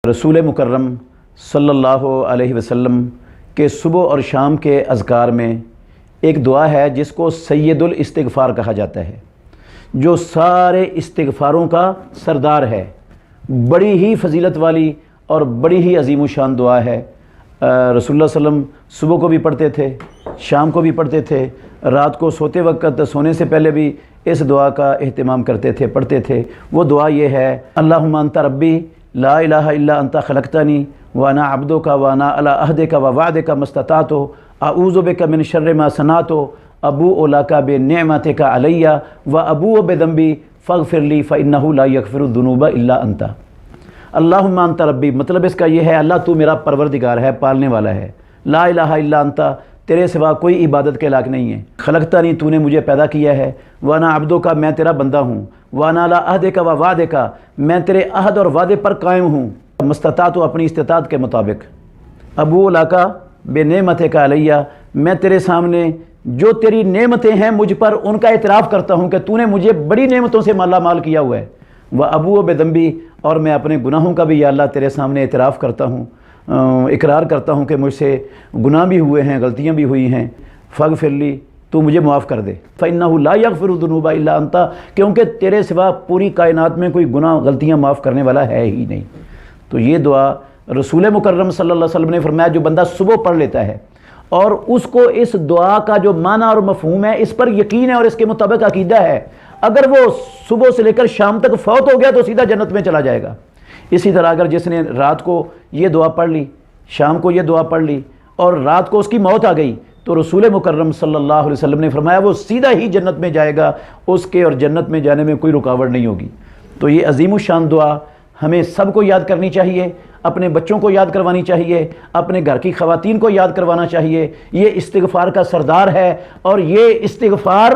رسول مکرم صلی اللہ علیہ وسلم کے صبح اور شام کے اذکار میں ایک دعا ہے جس کو سید الاستغفار کہا جاتا ہے، جو سارے استغفاروں کا سردار ہے۔ بڑی ہی فضیلت والی اور بڑی ہی عظیم الشان دعا ہے۔ رسول اللہ صلی اللہ علیہ وسلم صبح کو بھی پڑھتے تھے، شام کو بھی پڑھتے تھے، رات کو سوتے وقت سونے سے پہلے بھی اس دعا کا اہتمام کرتے تھے، پڑھتے تھے۔ وہ دعا یہ ہے: اللہم انت ربی لا الہ الا انت خلقتنی وانا عبدک وانا علی عہدک ووعدک ما استطعت اعوذ بک من شر ما صنعت ابوء لک بنعمتک علی وابوء بذنبی فاغفر لی فانہ لا یغفر الذنوب الا انت۔ اللہم انت ربی، مطلب اس کا یہ ہے اللہ تو میرا پروردگار ہے، پالنے والا ہے۔ لا الہ الا انت، تیرے سوا کوئی عبادت کے لائق نہیں ہے۔ خلقتنی، تو نے مجھے پیدا کیا ہے۔ وانا عبدک، میں تیرا بندہ ہوں۔ وانا علی عہدک و وعدک، میں تیرے عہد اور وعدے پر قائم ہوں۔ مستطاعت، اپنی استطاعت کے مطابق۔ ابوء لک بنعمتک علی، میں تیرے سامنے جو تیری نعمتیں ہیں مجھ پر ان کا اعتراف کرتا ہوں کہ تو نے مجھے بڑی نعمتوں سے مالا مال کیا ہوا ہے۔ وابوء بذنبی، اور میں اپنے گناہوں کا بھی یا اللہ تیرے سامنے اعتراف کرتا ہوں، اقرار کرتا ہوں کہ مجھ سے گناہ بھی ہوئے ہیں، غلطیاں بھی ہوئی ہیں۔ فاغفر لی، تو مجھے معاف کر دے۔ فإنہ لا یغفر الذنوب الا انت، کیونکہ تیرے سوا پوری کائنات میں کوئی گناہ غلطیاں معاف کرنے والا ہے ہی نہیں۔ تو یہ دعا رسول مکرم صلی اللہ علیہ وسلم نے فرمایا جو بندہ صبح پڑھ لیتا ہے اور اس کو اس دعا کا جو معنی اور مفہوم ہے اس پر یقین ہے اور اس کے مطابق عقیدہ ہے، اگر وہ صبح سے لے کر شام تک فوت ہو گیا تو سیدھا جنت میں چلا جائے گا۔ اسی طرح اگر جس نے رات کو یہ دعا پڑھ لی، شام کو یہ دعا پڑھ لی اور رات کو اس کی موت آ گئی تو رسول مکرم صلی اللہ علیہ وسلم نے فرمایا وہ سیدھا ہی جنت میں جائے گا، اس کے اور جنت میں جانے میں کوئی رکاوٹ نہیں ہوگی۔ تو یہ عظیم الشان دعا ہمیں سب کو یاد کرنی چاہیے، اپنے بچوں کو یاد کروانی چاہیے، اپنے گھر کی خواتین کو یاد کروانا چاہیے۔ یہ استغفار کا سردار ہے اور یہ استغفار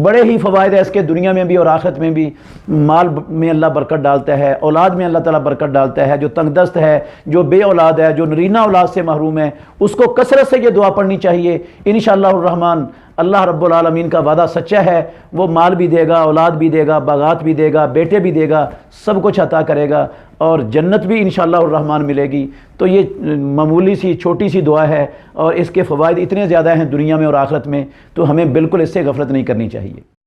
بڑے ہی فوائد ہے اس کے، دنیا میں بھی اور آخرت میں بھی۔ مال میں اللہ برکت ڈالتا ہے، اولاد میں اللہ تعالیٰ برکت ڈالتا ہے۔ جو تنگ دست ہے، جو بے اولاد ہے، جو نرینہ اولاد سے محروم ہے، اس کو کثرت سے یہ دعا پڑھنی چاہیے۔ انشاءاللہ الرحمن اللہ رب العالمین کا وعدہ سچا ہے، وہ مال بھی دے گا، اولاد بھی دے گا، باغات بھی دے گا، بیٹے بھی دے گا، سب کچھ عطا کرے گا اور جنت بھی انشاءاللہ الرحمن ملے گی۔ تو یہ معمولی سی چھوٹی سی دعا ہے اور اس کے فوائد اتنے زیادہ ہیں دنیا میں اور آخرت میں، تو ہمیں بالکل اس سے غفلت نہیں کرنی چاہیے۔